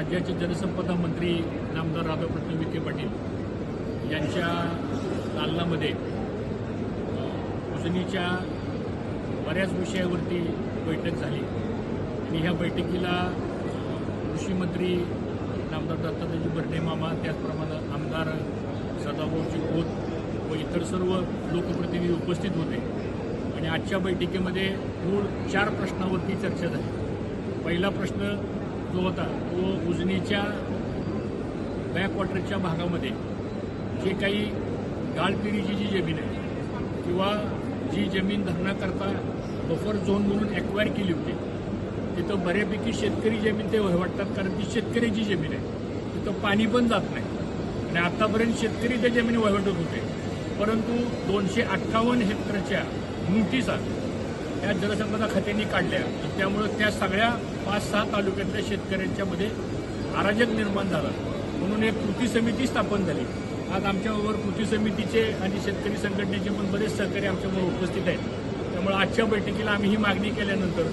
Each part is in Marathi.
राज्याचे जलसंपदा मंत्री नामदार राधाकृष्ण विखे पाटील यांच्या दालनामध्ये उजनीच्या बऱ्याच विषयावरती बैठक झाली आणि ह्या बैठकीला कृषी मंत्री नामदार दत्तात्रय भरणे मामा, त्याचप्रमाणे आमदार सदाभाऊजी खोत व इतर सर्व लोकप्रतिनिधी उपस्थित होते आणि आजच्या बैठकीमध्ये मूळ 4 प्रश्नावरती चर्चा झाली। पहिला प्रश्न जो होता तो उजनीच्या बॅकवॉटरच्या भागामध्ये जे काही गाळपिरीची जी जमीन आहे किंवा जी जमीन धरणाकरता बफर झोन म्हणून ॲक्वायर केली होती, तिथं बऱ्यापैकी शेतकरी जमीन ते वहिवाटतात, कारण ती शेतकऱ्याची जमीन आहे, तिथं पाणी पण जात नाही आणि आतापर्यंत शेतकरी त्या जमिनी वहिवाटत होते, परंतु 258 हेक्टरच्या नोटिसा या जलसंपदा खात्यांनी काढल्या, त्यामुळे त्या सगळ्या 5-6 तालुक्यातल्या शेतकऱ्यांच्यामध्ये अराजक निर्माण झाला। म्हणून एक कृती समिती स्थापन झाली। आज आमच्याबरोबर कृती समितीचे आणि शेतकरी संघटनेचे पण बरेच सहकारी आमच्याबरोबर उपस्थित आहेत। त्यामुळे आजच्या बैठकीला आम्ही ही मागणी केल्यानंतर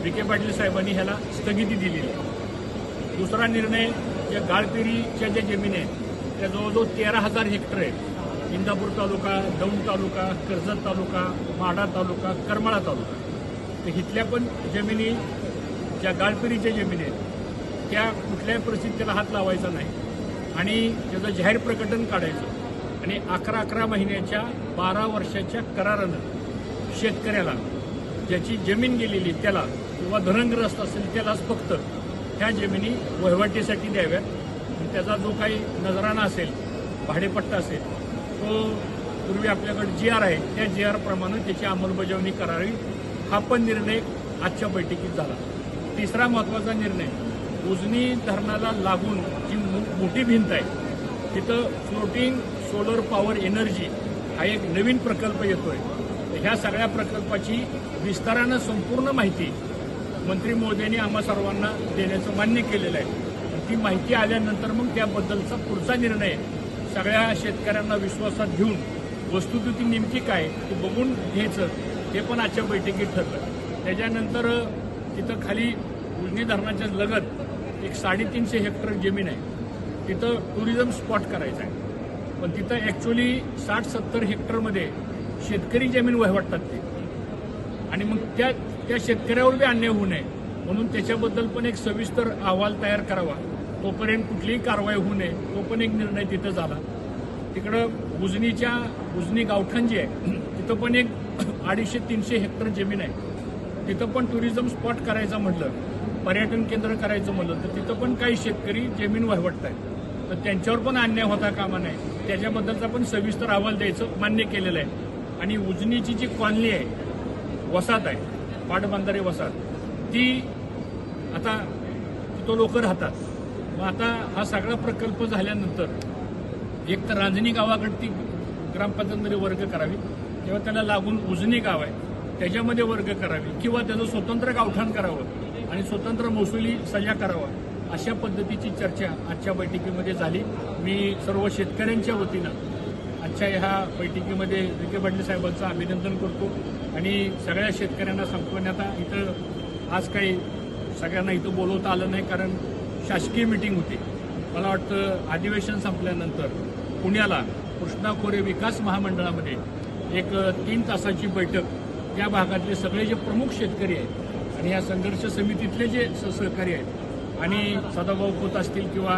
विखे पाटील साहेबांनी ह्याला स्थगिती दिलेली आहे। दुसरा निर्णय, या गाळपिरीच्या ज्या जमिनी आहेत त्या जवळजवळ 13,000 हेक्टर आहेत। इंदापूर तालुका, दौंड तालुका, कर्जत तालुका, माढा तालुका, करमाळा तालुका, तर इथल्या पण जमिनी ज्या गाळपिरीच्या जमिनी आहेत त्या कुठल्याही परिस्थितीत त्याला हात लावायचा नाही आणि त्याचं जाहीर प्रकटन काढायचं आणि 11 महिन्याच्या 12 वर्षाच्या करारानं शेतकऱ्याला ज्याची जमीन गेलेली त्याला किंवा धरणग्रस्त असेल त्यालाच फक्त ह्या जमिनी वहिवाटीसाठी द्याव्यात आणि त्याचा जो काही नजराना असेल, भाडेपट्टा असेल, तो पूर्वी आपल्याकडे GR आहे त्या GR प्रमाणे त्याची अंमलबजावणी करावी, हा पण निर्णय आजच्या बैठकीत झाला। तिसरा महत्त्वाचा निर्णय, उजनी धरणाला लागून जी मोठी भिंत आहे तिथं फ्लोटिंग सोलर पॉवर एनर्जी हा एक नवीन प्रकल्प येतोय। ह्या सगळ्या प्रकल्पाची विस्तारानं संपूर्ण माहिती मंत्री महोदयांनी आम्हा सर्वांना देण्याचं मान्य केलेलं आहे। ती माहिती आल्यानंतर मग त्याबद्दलचा पुढचा निर्णय सगळ्या शेतकऱ्यांना विश्वासात घेऊन वस्तुस्थिती नेमकी काय ते बघून घ्यायचं, हे पण आजच्या बैठकीत ठरलं। त्याच्यानंतर तिथं खाली उजनी धरणाच्या लगत एक 350 हेक्टर जमीन आहे, तिथं टुरिझम स्पॉट करायचं आहे, पण तिथं ॲक्च्युली 60-70 हेक्टरमध्ये शेतकरी जमीन वहिवाटतात ते आणि मग त्या शेतकऱ्यावर बी अन्याय होऊ नये म्हणून त्याच्याबद्दल पण एक सविस्तर अहवाल तयार करावा, तोपर्यंत कुठलीही कारवाई होऊ नये, तो पण एक निर्णय तिथं झाला। तिकडं उजनी गावठाण जी आहे तिथं पण एक 250-300 हेक्टर जमीन आहे, तिथं पण टुरिझम स्पॉट करायचं म्हटलं, पर्यटन केंद्र करायचं म्हटलं तर तिथं पण काही शेतकरी जमीन वहिवाटत आहेत, तर त्यांच्यावर पण अन्याय होता कामा नये, त्याच्याबद्दलचा पण सविस्तर अहवाल द्यायचं मान्य केलेलं आहे। आणि उजनीची जी कॉलनी आहे, वसाहत आहे, पाटबंधारे वसाहत, ती आता तिथं लोक राहतात। मग आता हा सगळा प्रकल्प झाल्यानंतर एक तर रांजणी गावाकडे ती ग्रामपंचायतमध्ये वर्ग करावी किंवा त्याला लागून उजनी गाव आहे त्याच्यामध्ये वर्ग करावी किंवा त्याचं स्वतंत्र गावठाण करावं आणि स्वतंत्र महसुली सजा करावा, अशा पद्धतीची चर्चा आजच्या बैठकीमध्ये झाली। मी सर्व शेतकऱ्यांच्या वतीनं आजच्या ह्या बैठकीमध्ये विखे पाटील साहेबांचं अभिनंदन करतो आणि सगळ्या शेतकऱ्यांना सांगतो। आणि आता इथं आज काही सगळ्यांना इथं बोलवता आलं नाही, कारण शासकीय मीटिंग होती। मला वाटतं अधिवेशन संपल्यानंतर पुण्याला कृष्णा खोरे विकास महामंडळामध्ये एक 3 तासाची बैठक, त्या भागातले सगळे जे प्रमुख शेतकरी आहेत आणि या संघर्ष समितीतले जे सहकारी आहेत आणि सदाभाऊ खोत असतील किंवा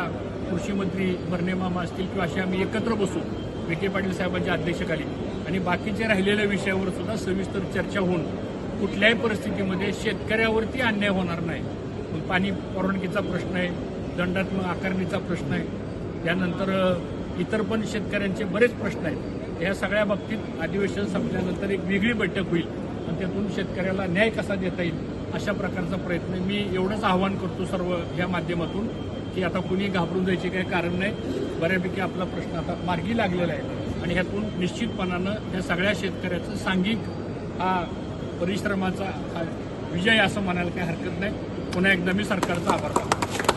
कृषी मंत्री भरणे मामा असतील किंवा असे आम्ही एकत्र बसू विखे पाटील साहेबांच्या अध्यक्षतेखाली आणि बाकीच्या राहिलेल्या विषयावर सुद्धा सविस्तर चर्चा होऊन कुठल्याही परिस्थितीमध्ये शेतकऱ्यावरती अन्याय होणार नाही। पाणी परवानगीचा प्रश्न आहे, दंडात्मक आकारणीचा प्रश्न आहे, त्यानंतर इतर पण शेतकऱ्यांचे बरेच प्रश्न आहेत। या सगळ्या बाबतीत अधिवेशन संपल्यानंतर एक वेगळी बैठक होईल आणि त्यातून शेतकऱ्याला न्याय कसा देता येईल अशा प्रकारचा प्रयत्न मी एवढंच आवाहन करतो सर्व ह्या माध्यमातून की आता कुणी घाबरून जायचे काही कारण नाही, बऱ्यापैकी आपला प्रश्न आता मार्गी लागलेला आहे आणि ह्यातून निश्चितपणानं या सगळ्या शेतकऱ्याचं सांघिक हा परिश्रमाचा हा विजय असं म्हणायला काही हरकत नाही। पुन्हा एकदा मी सरकारचा आभार मानतो।